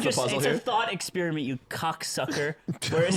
It's a thought experiment, you cocksucker. Where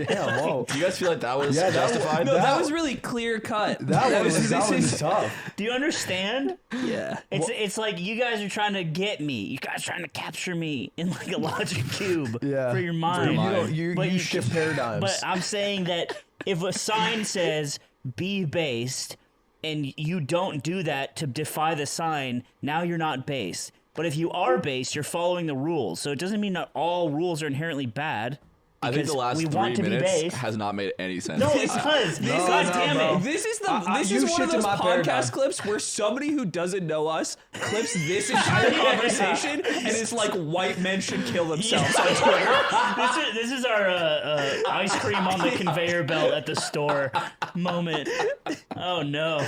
Damn, whoa. Do you guys feel like that was justified? No, that was really clear cut. That was tough. Do you understand? Yeah. It's like you guys are trying to get me. You guys are trying to capture me in like a logic cube for your mind. You shift paradigms. But I'm saying that if a sign says be based and you don't do that to defy the sign, now you're not based. But if you are based, you're following the rules. So it doesn't mean that all rules are inherently bad. I think the last 3 minutes has not made any sense. No, it does. God damn it. This is one of those podcast clips where somebody who doesn't know us clips this entire conversation and it's like white men should kill themselves on Twitter. This is our ice cream on the conveyor belt at the store moment. Oh no.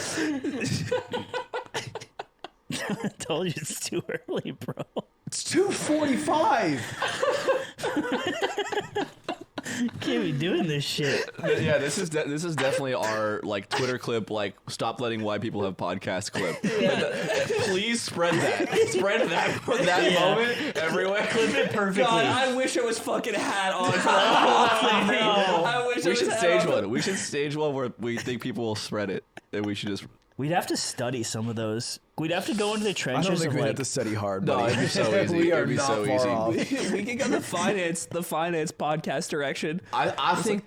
I told you it's too early, bro. It's 2:45. Can't be doing this shit. Yeah, this is definitely our like Twitter clip, like stop letting white people have podcast clip. Please spread that. Spread that moment everywhere. Clip it perfectly. God, I wish it was fucking hat on for that whole thing. No. I wish We should stage one. We should stage one where we think people will spread it, and we should just. We'd have to study some of those. We'd have to go into the trenches. I don't think of we'd like, have to study hard. No, buddy. it'd be so easy. We are It'd be not so far easy. off. We can go the finance podcast direction. I think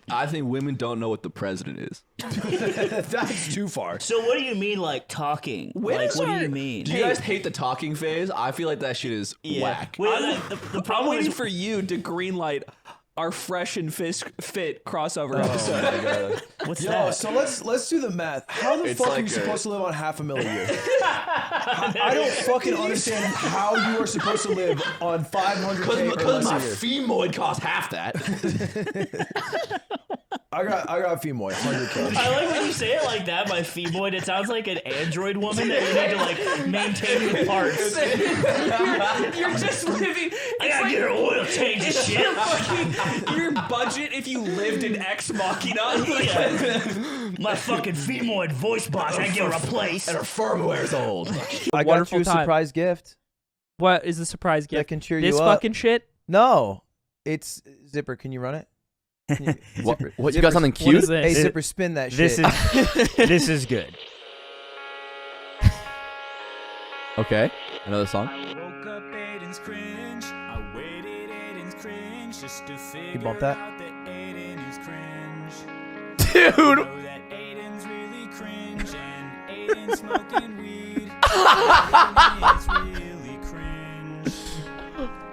women don't know what the president is. That's too far. So what do you mean, like talking? Like, what do you mean? Do you guys hate the talking phase? I feel like that shit is whack. Wait, the I'm problem waiting is for you to greenlight our fresh and fit crossover Oh episode. what's that? So let's do the math. How the fuck are you supposed to live on $500,000 a year? I don't fucking understand how you are supposed to live on $500K Because my a year. femoid costs half that. I got femoid, 100K. I like when you say it like that, my femoid. It sounds like an android woman that you need to like maintain with parts. You're just living. I gotta get her oil change and shit. Your budget if you lived in Ex Machina. My fucking femoid voice box, I get replaced. And her firmware's old. I got Wonderful you a time. surprise gift What is the surprise gift? that can cheer This you up. fucking shit? No, it's Zipper. Can you run it? What? Zipper, You got something What cute? is Hey, this? Zipper, spin that This shit. is this is good. Okay, another song. Woke up Aiden's cringe. I waited Aiden's cringe just to figure bump that? out that Aiden is cringe. Dude! Know that Aiden's really cringe and Aiden's smoking weed. It's really cringe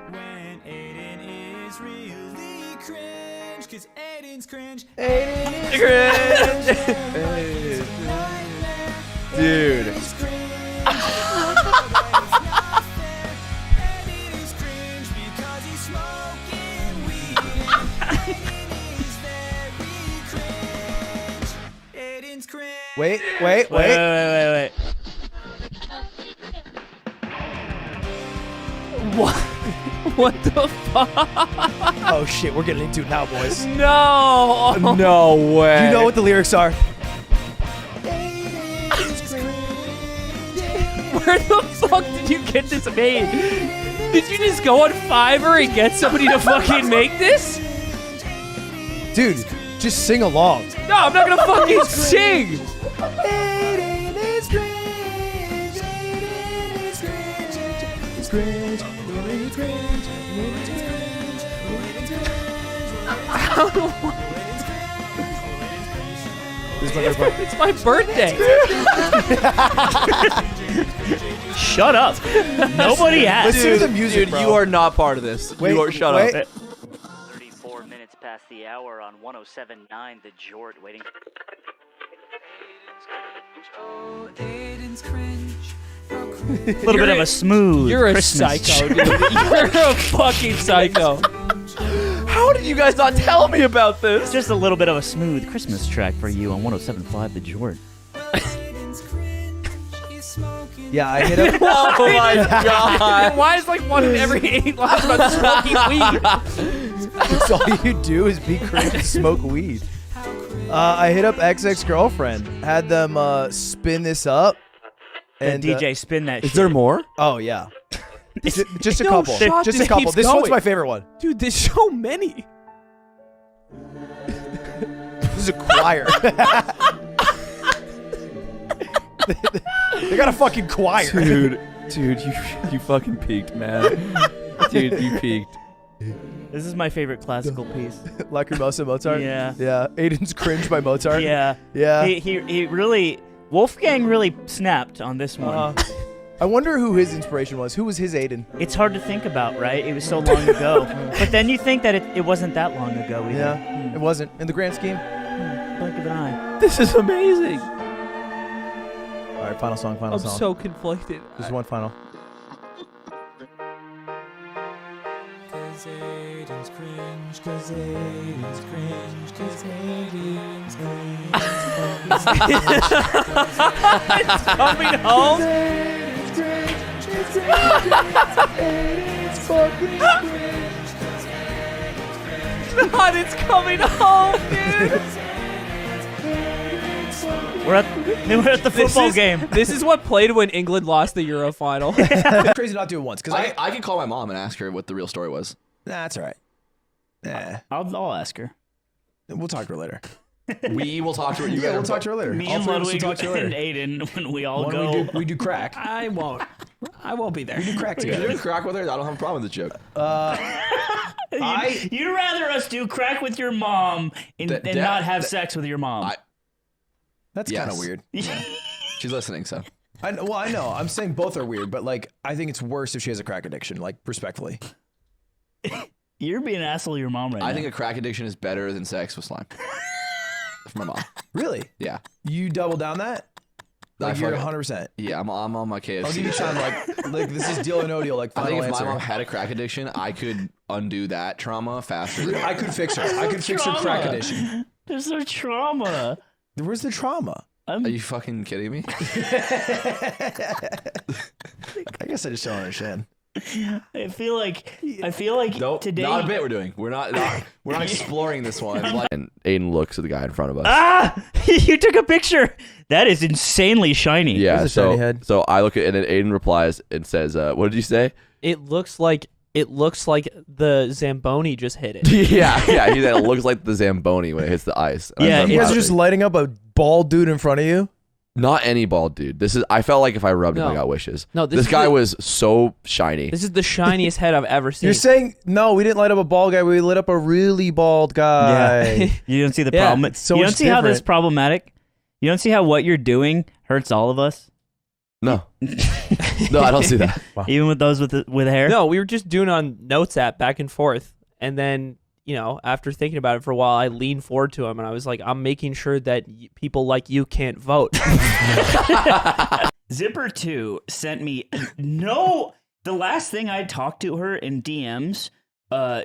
when Aiden is really cringe. Cause Aiden's cringe. Dude. Wait. Wait. What the fuck? Oh shit, we're getting into it now, boys. No. No way. Do you know what the lyrics are? Where the fuck did you get this made? Did you just go on Fiverr and get somebody to fucking make this? Dude, just sing along. No, I'm not gonna fucking sing. It's my birthday. Shut up. Nobody asked. Listen to the music, Dude, bro. you are not part of this. Wait, you are shut wait. up. 34 minutes past the hour on 107.9 The Jort, waiting. A little bit of a smooth. You're a Christmas psycho, dude. You're a fucking psycho. How did you guys not tell me about this? Just a little bit of a smooth Christmas track for you on 107.5 The Jort. Yeah, I hit up. Oh my god. Why is like one in every 8 lines about smoking weed? That's all you do is be crazy and smoke weed. I hit up ex-girlfriend, had them spin this up. And DJ, spin that shit. Is there more? Oh yeah. Just a No couple. shot, Just this a couple. keeps This one's going. my favorite one. Dude, there's so many. This is a choir. They got a fucking choir. Dude, you fucking peaked, man. Dude, you peaked. This is my favorite classical piece. Lacrimosa Mozart. Yeah. Yeah. Aiden's Cringe by Mozart. Yeah. Yeah. He really, Wolfgang really snapped on this one. I wonder who his inspiration was. Who was his Aiden? It's hard to think about, right? It was so long ago. But then you think that it wasn't that long ago either. Yeah. It wasn't. In the grand scheme. Blink of an eye. This is amazing. All right, final song, final I'm song. so conflicted. Just one final. Cause Aiden's cringe, cause Aiden's cringe, cause Aiden's cringe. It's coming home. God, it's coming home, dude. We're at the football game. This is what played when England lost the Euro final. It's crazy not to do it once because I could call my mom and ask her what the real story was. that's all right. Nah, I'll ask her. we'll talk to her later. We will talk to her. Yeah, we'll talk to her later. Me All and three of us will Ludwig talk to her and later. Aiden when we all When go. we do crack. I won't be there. We do crack If together. you're doing crack with her, I don't have a problem with this joke. You'd rather us do crack with your mom and not have sex with your mom. That's Yes. kind of weird. She's listening, so. I know. I'm saying both are weird, but like, I think it's worse if she has a crack addiction. Like, respectfully. You're being an asshole to your mom right now. I think a crack addiction is better than sex with slime. For my mom. Really? Yeah. You double down that? Like, you're 100%. Yeah, I'm on my KFC. I'll give you time. Like this is deal or no deal. Like, I final think if answer. my mom had a crack addiction, I could undo that trauma faster. I could fix her. I could fix her crack addiction. There's no trauma. Where's the trauma? Are you fucking kidding me? I guess I just don't understand. I feel like Nope, today. not a bit we're doing. We're not exploring this one. And Aiden looks at the guy in front of us. Ah! You took a picture. That is insanely shiny. Yeah, There's a shiny head. so I look at and then Aiden replies and says, "What did you say?" It looks like the Zamboni just hit it. yeah. He said it looks like the Zamboni when it hits the ice. And I Yeah, started You guys are laughing. just lighting up a bald dude in front of you? Not any bald dude. I felt like if I rubbed him, I No. got wishes. No, this is guy the- was so shiny. This is the shiniest head I've ever seen. You're saying, no, we didn't light up a bald guy. We lit up a really bald guy. Yeah. You don't see the Yeah, problem. it's so you don't much see how this is different. problematic. You don't see how what you're doing hurts all of us, No, no, I don't see that. even with those with hair. No, we were just doing on Notes app back and forth, and then after thinking about it for a while, I leaned forward to him and I was like, I'm making sure that people like you can't vote. Zipper2 sent me the last thing I talked to her in DMs.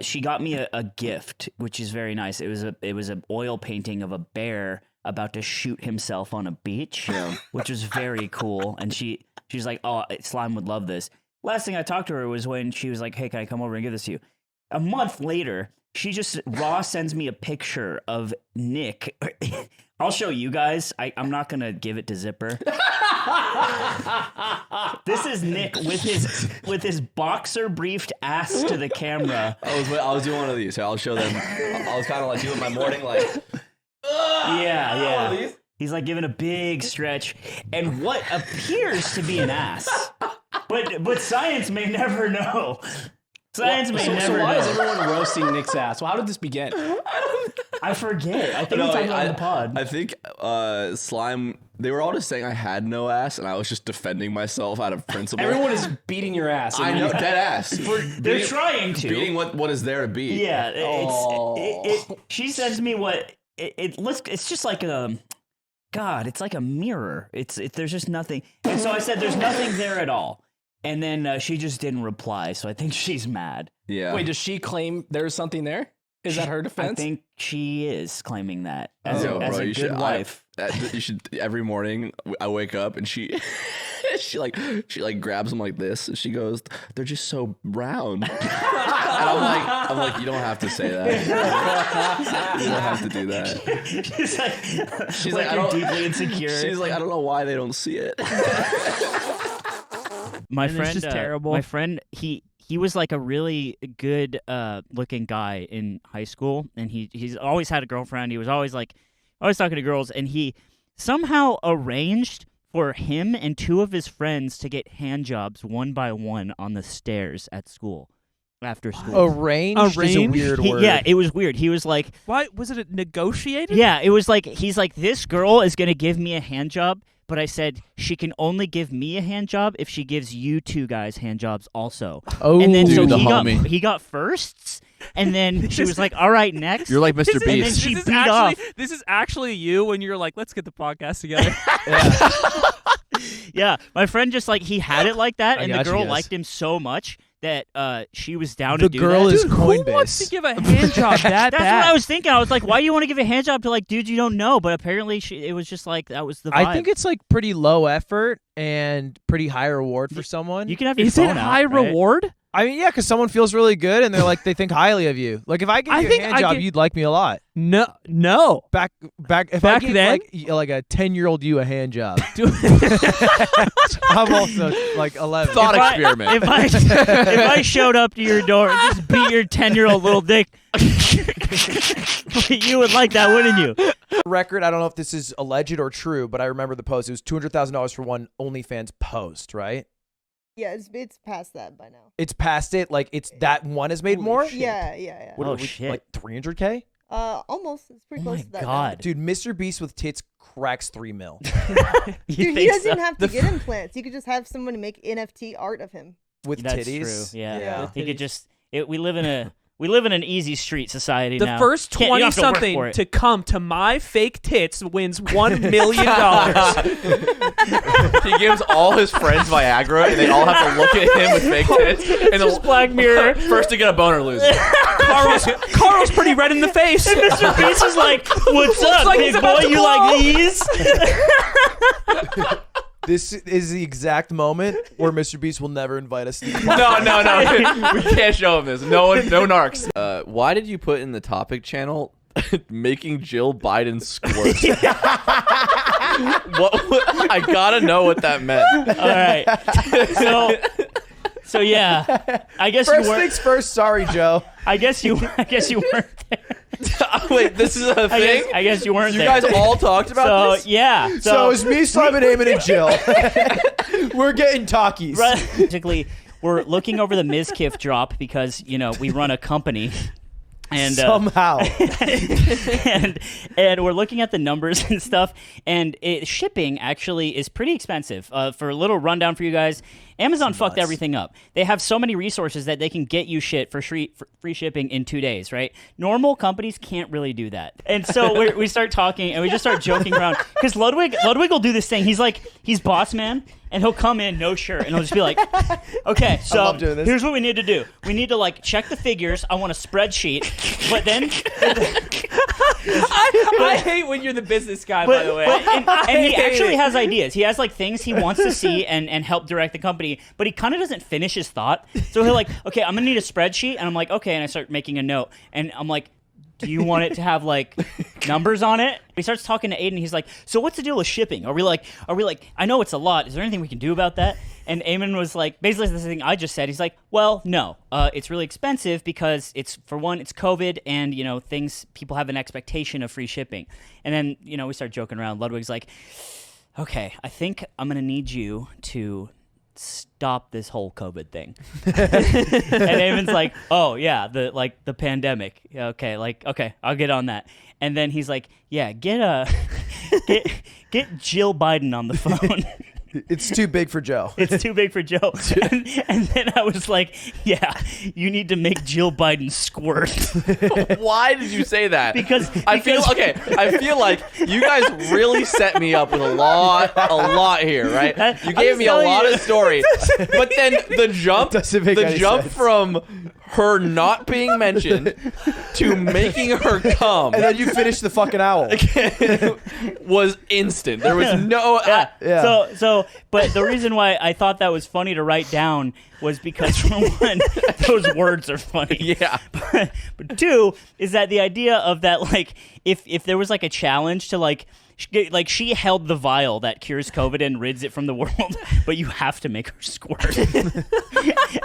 She got me a gift, which is very nice. It was an oil painting of a bear about to shoot himself on a beach, which was very cool. And she's like, "Oh, Slime would love this." Last thing I talked to her was when she was like, "Hey, can I come over and give this to you?" A month later, she just sends me a picture of Nick. I'll show you guys. I'm not gonna give it to Zipper. This is Nick with his boxer briefed ass to the camera. I was doing one of these. So I'll show them. I was kind of like doing my morning like. Yeah. He's like giving a big stretch and what appears to be an ass. But science may never know. Science may never So why know. is everyone roasting Nick's ass? Well, how did this begin? I forget. I think we talked about it on the pod. I think Slime. They were all just saying I had no ass, and I was just defending myself out of principle. Everyone is beating your ass. I know, dead ass. They're trying to. Beating what is there to beat. Yeah, she sends me what it looks. It's just like it's like a mirror. There's just nothing. And so I said, "There's nothing there at all." And then she just didn't reply. So I think she's mad. Yeah. Wait, does she claim there's something there? Is that her defense? I think she is claiming that as Yo, a bro, you good should, wife. You should every morning. I wake up and she she grabs them like this and she goes, "They're just so round." And I'm like, you don't have to say that. You don't have to do that. She's like, I don't deeply insecure. She's like, I don't know why they don't see it. My And it's friend, just terrible. My friend, he was like a really good looking guy in high school, and he's always had a girlfriend. He was always talking to girls, and he somehow arranged for him and two of his friends to get hand jobs one by one on the stairs at school after school. Arranged is a weird word. Yeah, it was weird. He was like, Why was it negotiated? yeah, it was like, he's like, this girl is going to give me a hand job, but I said she can only give me a hand job if she gives you two guys hand jobs also. Oh, and then Dude, so the he homie. he got firsts, and then she was like, all right, next. You're like Mr. And then Beast. she This is beat actually, off. This is actually you when you're like, let's get the podcast together. Yeah, my friend just like, he had it like that, I and the got you girl guys. liked him so much that she was down The to do girl that. is Dude, who wants to Coinbase. give a hand job that That's bad? what I was thinking. I was like, why do you want to give a hand job to like dudes you don't know? But apparently it was just like, that was the vibe. I think it's like pretty low effort and pretty high reward for someone. You can have your Is it phone out, high right? reward? I mean, yeah, because someone feels really good and they're like, they think highly of you. Like, if I give I you a think hand I job, get- you'd like me a lot. No. If Back I gave, then? like a 10-year-old you a hand job, Dude. I'm also like 11. Thought If I- experiment. If I showed up to your door and just beat your 10-year-old little dick, you would like that, wouldn't you? Record, I don't know if this is alleged or true, but I remember the post. It was $200,000 for one OnlyFans post, right? Yeah, it's past that by now. It's past it. Like, it's that one has made Holy more? shit. Yeah. What Oh, are we, shit. Like 300K? Almost. It's pretty Oh close my to that. now. God. Dude, MrBeast with tits cracks $3 million. You Dude, he think doesn't so? even have to get implants. You could just have someone make NFT art of him. With That's titties. true. Yeah. Yeah. He could just. We live in an easy street society The now. first You don't have to work for 20-something it. to come to my fake tits wins $1 million. He gives all his friends Viagra, and they all have to look at him with fake tits. And just Black Mirror. First to get a boner loses. Carl's pretty red in the face. Mr. Beast is like, "What's up, like big he's about boy? to You blow." like these?" This is the exact moment where MrBeast will never invite us to the podcast. No. We can't show him this. No narcs. Why did you put in the topic channel making Jill Biden squirt? I gotta know what that meant. All right. So yeah, I guess First you weren't. things first. Sorry, Joe. I guess you weren't there. Wait, this is a thing? I guess you weren't You there. guys all talked about this? Yeah. So it's me, Simon, Eamon, and Jill. We're getting talkies. Basically, we're looking over the Mizkiff drop because we run a company. And somehow, and we're looking at the numbers and stuff, and shipping actually is pretty expensive. For a little rundown for you guys, Amazon fucked everything up. They have so many resources that they can get you shit for free shipping in 2 days, right? Normal companies can't really do that. And so we start talking, and we just start joking around. Because Ludwig will do this thing. He's boss man, and he'll come in, no shirt, and he'll just be like, okay, so love doing this. here's what we need to do. We need to, check the figures. I want a spreadsheet. But then... I hate when you're the business guy, by the way. And he actually has ideas. He has things he wants to see and help direct the company, but he kind of doesn't finish his thought. So he'll okay, I'm gonna need a spreadsheet, and I'm like, okay, and I start making a note, and I'm like, do you want it to have numbers on it? He starts talking to Aiden. He's like, so what's the deal with shipping? Are we like, I know it's a lot. Is there anything we can do about that? And Eamon was basically the thing I just said. He's like, well, no, it's really expensive because for one, it's COVID, and people have an expectation of free shipping. And then we start joking around. Ludwig's like, okay, I think I'm gonna need you to stop this whole COVID thing. And Eamon's like, oh yeah, the pandemic. Okay, okay, I'll get on that. And then he's like, yeah, get Jill Biden on the phone. It's too big for Joe. It's too big for Joe. And then I was like, yeah, you need to make Jill Biden squirt. Why did you say that? Because I feel like you guys really set me up with a lot here, right? You gave me a lot of story, but then the jump from her not being mentioned to making her come, and then you finished the fucking owl. was instant. There was no. So, but the reason why I thought that was funny to write down was because, for one, those words are funny. Yeah. but 2 is that the idea of that, like, if there was like a challenge to like she held the vial that cures COVID and rids it from the world, but you have to make her squirt.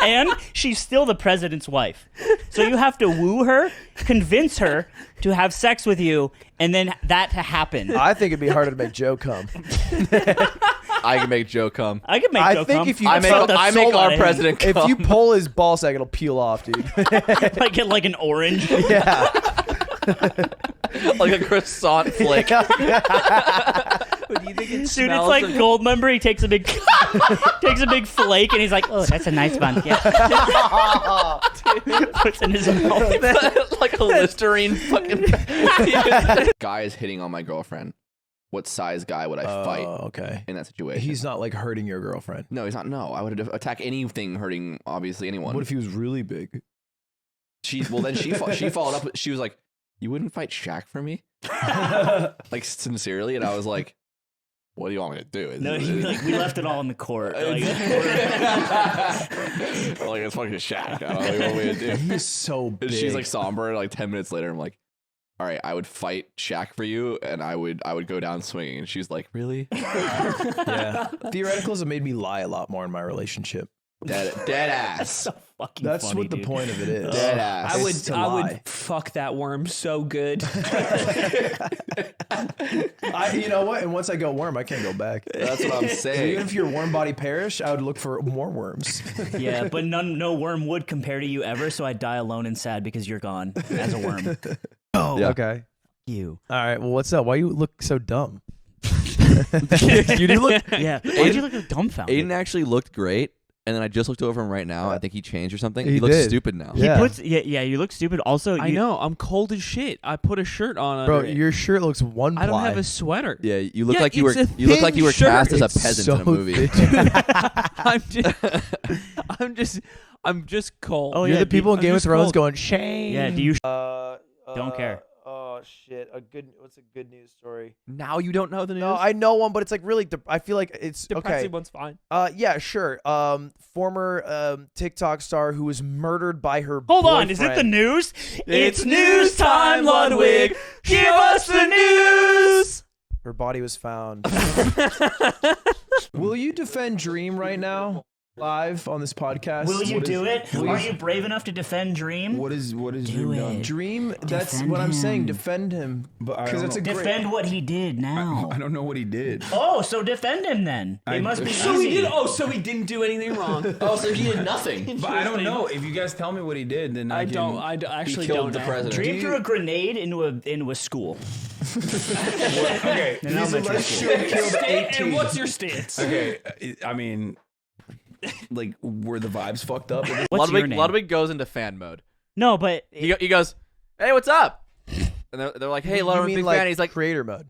And she's still the president's wife. So you have to woo her, convince her to have sex with you, and then that to happen. I think it'd be harder to make Joe come. I can make Joe come. I can make Joe come. If you I make our president come. If you pull his ball sack, it'll peel off, dude. like an orange. Yeah. Like a croissant flake. What do you think it Dude, smells it's like of- Goldmember. He takes a big flake and he's like, "Oh, that's a nice one." Yeah. Puts in his mouth. Like a Listerine fucking. Guy is hitting on my girlfriend. What size guy would I fight? Okay. In that situation? He's not like hurting your girlfriend. No, he's not. No, I would attack anything hurting, obviously, anyone. What if he was really big? She followed up. She was like, "You wouldn't fight Shaq for me?" Like sincerely, and I was like, "What do you want me to do?" No, he'd be like, "We left it all in the court." Like, it's fucking Shaq. I don't know what you want me to do. He's so big. And she's like somber. Like 10 minutes later, I'm like, "All right, I would fight Shaq for you, and I would go down swinging." And she's like, "Really?" Yeah. Theoreticals have made me lie a lot more in my relationship. Dead ass. so fucking That's funny, what the dude. point of it is. Dead ass. I would fuck that worm so good. You know what? And once I go worm, I can't go back. That's what I'm saying. Even if your worm body perish, I would look for more worms. Yeah, but no worm would compare to you ever, so I'd die alone and sad because you're gone as a worm. Oh, Yeah. okay. You. All right. Well, what's up? Why you look so dumb? You do look. Yeah. Why'd you look like dumbfounded? Aiden actually looked great, and then I just looked over him right now. I think he changed or something. He He looks did. stupid now. Yeah. Yeah, you look stupid. Also, I know. I'm cold as shit. I put a shirt on. Bro, under it. your shirt looks one ply. I don't have a sweater. Yeah, you look Yeah, like you were. it's a You look like you were thin cast as a shirt. peasant It's in a movie. I'm just cold. Oh, You're yeah, the people in I'm Game of just Thrones cold. going, shame. Yeah, do you Don't care? Oh shit! What's a good news story? Now you don't know the news. No, I know one, but it's like really. I feel like it's Depressing okay. one's fine. Yeah, sure. Former TikTok star who was murdered by her. Hold on, is it the news? It's news time, Ludwig. Give us the news. Her body was found. Will you defend Dream right now? Live on this podcast? Will you What do is- it? will Are you- you brave enough to defend Dream? What is Do Dream done? it. Dream, that's Defend what I'm saying. him. Defend him. Because that's a great. Defend what he did now. I don't know what he did. Oh, so defend him then. It must be So easy. he did. Oh, so he didn't do anything wrong. Oh, so he did nothing. But I don't know. If you guys tell me what he did, then I don't. I actually killed don't the know. president. Dream threw a grenade into a school. Okay. An elementary school. And what's your stance? Okay. I mean, like, were the vibes fucked up? What's your name? Ludwig goes into fan mode. No, but He goes, "Hey, what's up?" And they're like, "Hey, Ludwig, you big mean fan." He's like, creator mode.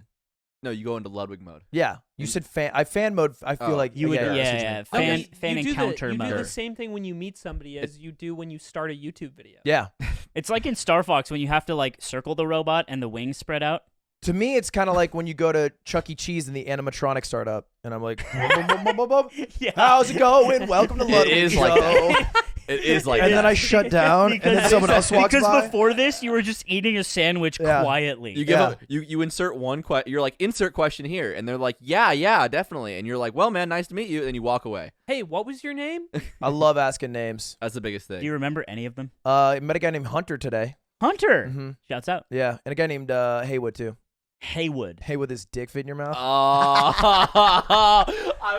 "No, you go into Ludwig mode." Yeah, you said fan. Fan mode. I feel Oh. like you would, yeah. yeah. No, Fan but you do encounter you do mode. the same thing when you meet somebody as you do when you start a YouTube video. Yeah. It's like in Star Fox when you have to like circle the robot and the wings spread out. To me, it's kind of like when you go to Chuck E. Cheese and the animatronics start up, and I'm like, bum, bum, bum, bum, bum. Yeah. "How's it going? Welcome to Ludwig is Show." like that. It is like And that. then I shut down, and then someone else walks because by. before this, you were just eating a sandwich Yeah. quietly. You give up, you insert one question. You're like, insert question here, and they're like, yeah, definitely. And you're like, well, man, nice to meet you. And then you walk away. Hey, what was your name? I love asking names. That's the biggest Do thing. you remember any of them? I met a guy named Hunter today. Hunter. Mhm. Shouts out. Yeah, and a guy named Haywood too. Haywood. Hey, with his dick fit in your mouth. I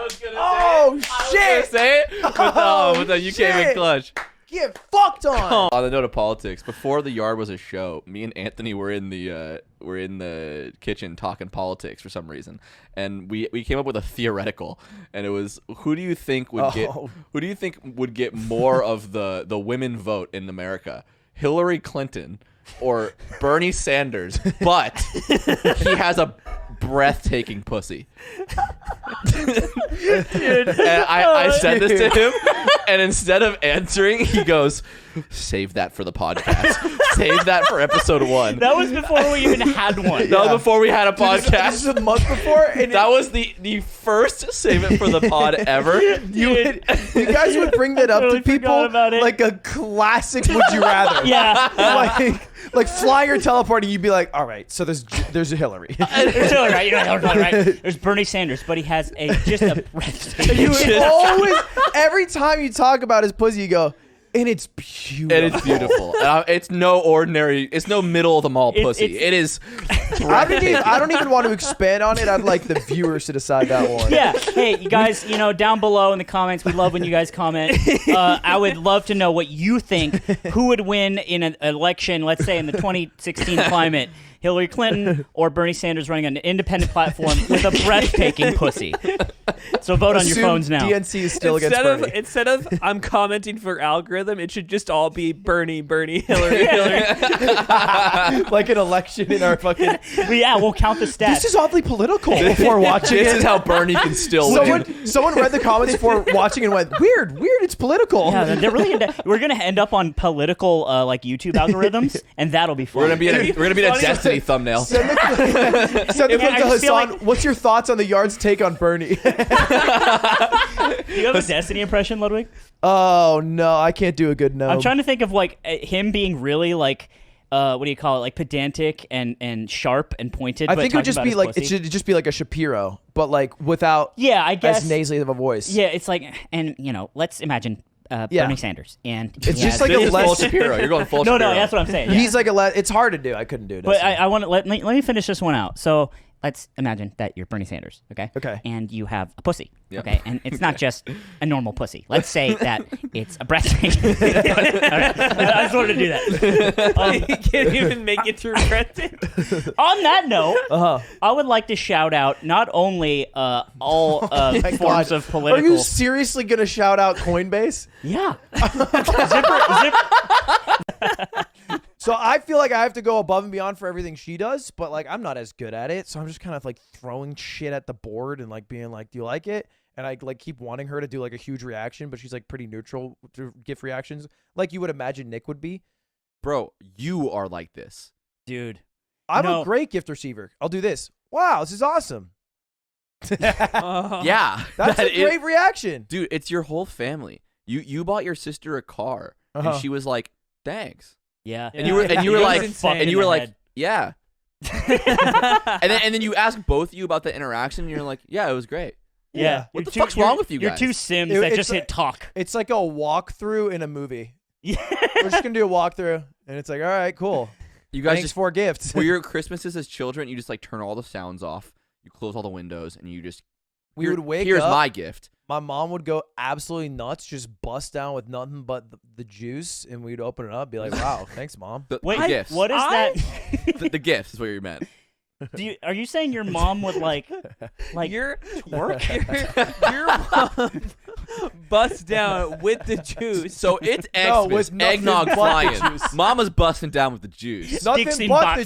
was gonna Oh, shit! say it, but no, you came in shit! clutch. Get fucked on. On the note of politics, before the yard was a show, me and Anthony were in the kitchen talking politics for some reason, and we came up with a theoretical, and it was who do you think would get more of the women vote in America, Hillary Clinton or Bernie Sanders, but he has a breathtaking pussy. Dude. And I said this to him, And instead of answering, he goes, "Save that for the podcast. Save that for episode 1." That was before we even had one. That was before we had a podcast. This is a month before. And that was the first save it for the pod ever. You guys would bring that up Totally to people forgot about it. like a classic would you rather. Yeah. Like flying or teleporting, you'd be like, all right, so there's a Hillary. There's Hillary, right? You know Hillary, right? There's Bernie Sanders, but he has just a breathtaking. You would always, every time you talk about his pussy, you go, and it's beautiful. And it's beautiful. It's no ordinary. It's no middle of the mall pussy. It is. I don't even want to expand on it. I'd like the viewers to decide that one. Yeah. Hey, you guys, down below in the comments, we love when you guys comment. I would love to know what you think. Who would win in an election, let's say in the 2016 climate? Hillary Clinton or Bernie Sanders running an independent platform with a breathtaking pussy. So vote on your phones now. DNC is still against Bernie. Instead of I'm commenting for algorithm, it should just all be Bernie, Hillary. Like an election in our fucking... Yeah, we'll count the stats. This is oddly political before watching This it. is how Bernie can still win. Someone read the comments before watching and went, weird, it's political. Yeah, they're really we're going to end up on political like YouTube algorithms, and that'll be fun. Are gonna be in a Destiny thumbnail. Send the clip to Hassan. What's your thoughts on the Yard's take on Bernie? Do you have a Destiny impression, Ludwig? Oh, no, I can't do a good no. I'm trying to think of like him being really like, what do you call it? Like pedantic and sharp and pointed. I think it would just be like, it should just be like a Shapiro, but like without I guess as nasally of a voice. Yeah, it's like, and let's imagine Bernie Sanders, and it's just like a full Shapiro. You're going full No, Shapiro. no, that's what I'm saying. Yeah. He's like it's hard to do. I couldn't do it. But I want to let me finish this one out. So let's imagine that you're Bernie Sanders, okay? Okay. And you have a pussy, Yep. okay? And it's not just a normal pussy. Let's say that it's a breathtaking. All right. I just wanted to do that. You can't even make it through breathtaking. On that note, I would like to shout out not only all forms of political. Are you seriously gonna shout out Coinbase? Yeah. So I feel like I have to go above and beyond for everything she does, but like I'm not as good at it. So I'm just kind of like throwing shit at the board and like being like, "Do you like it?" And I like keep wanting her to do like a huge reaction, but she's like pretty neutral to gift reactions, like you would imagine Nick would be. Bro, you are like this, dude. I'm a great gift receiver. I'll do this. Wow, this is awesome. Yeah, that's a great reaction, dude. It's your whole family. You bought your sister a car, and she was like, "Thanks." Yeah. And you were like, yeah. and then you ask both of you about the interaction, and you're like, yeah, it was great. Yeah. What the fuck's wrong with you guys? You're two Sims that just hit talk. It's like a walkthrough in a movie. Yeah. We're just gonna do a walkthrough, and it's like, all right, cool. You guys Thanks just for gifts. For your Christmases as children, you just like turn all the sounds off, you close all the windows, and you just would wake here's up. my gift. My mom would go absolutely nuts, just bust down with nothing but the juice, and we'd open it up, be like, "Wow, thanks, mom." The gifts. What is that? the gifts is what you meant. Are you saying your mom would like your mom bust down with the juice? So it's Xmas, eggnog flying. Mama's busting down with the juice. Nothing but the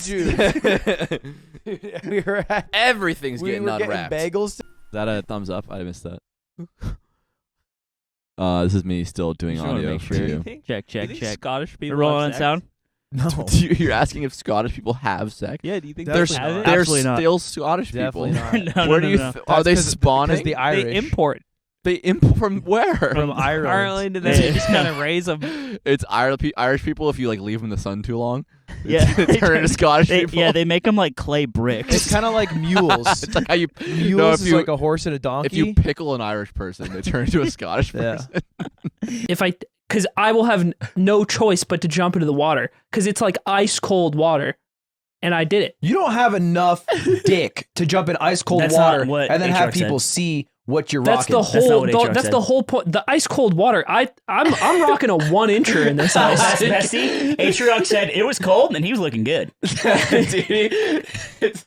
juice. Everything's getting unwrapped. Bagels. Is that a thumbs up? I missed that. This is me still doing audio for you. Check. Scottish people rolling have on sex? sound. No. You're asking if Scottish people have sex? Yeah, do you think they're Absolutely not. still Scottish Definitely people? not. Where do you? Are they spawning? Because the Irish. They import They import from where? From Ireland. Ireland, and they just kind of raise them. It's Irish people. If you like leave them in the sun too long, Yeah, they turn into Scottish people. Yeah, they make them like clay bricks. It's kind of like mules. It's like how you Mules is like a horse and a donkey. If you pickle an Irish person, they turn into a Scottish person. Because I will have no choice but to jump into the water because it's like ice cold water, and I did it. You don't have enough dick to jump in ice cold That's water not what and then HR have people said. see what you're That's rocking. the whole. That's said. the whole point. The ice cold water. I'm rocking a 1-incher in this ice. That's messy. H-Rock said it was cold and he was looking good. It's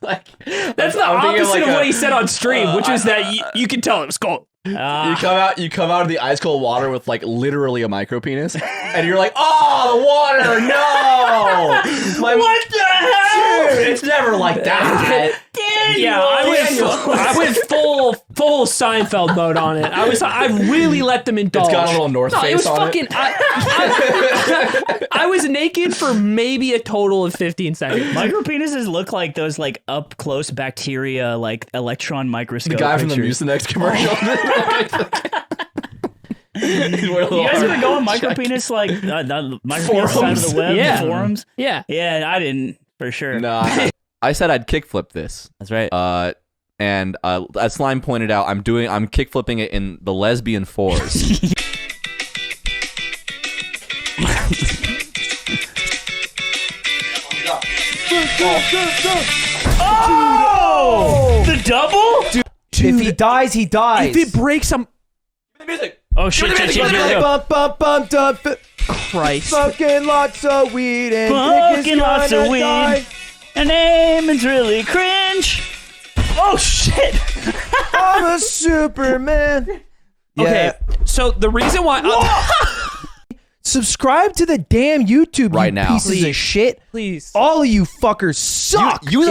like That's the opposite of what he said on stream, which is that you can tell it was cold. You come out of the ice cold water with like literally a micro penis, and you're like, oh, the water, no! What the hell? Dude, it's never like that. Damn I went full Seinfeld mode on it. I really let them indulge. It's got a little North Face it was on fucking, it. I was naked for maybe a total of 15 seconds. Micropenises look like those like up close bacteria, like electron microscope. The guy from pictures. the Mucinex commercial. You guys ever go on micropenis like the micropenis side of the web, Yeah. the forums? Yeah. Yeah, I didn't for sure. No, I said I'd kickflip this. That's right. And as Slime pointed out, I'm kickflipping it in the lesbian fours. Oh! The double? Dude, if he dies, he dies. If it breaks, I'm. Oh shit! Christ. Fucking lots of weed and Fucking lots of weed. And Eamon's really cringe. Oh shit! I'm a Superman. Okay, so the reason why. Subscribe to the damn YouTube Right you now. pieces of shit. Please. All of you fuckers suck. You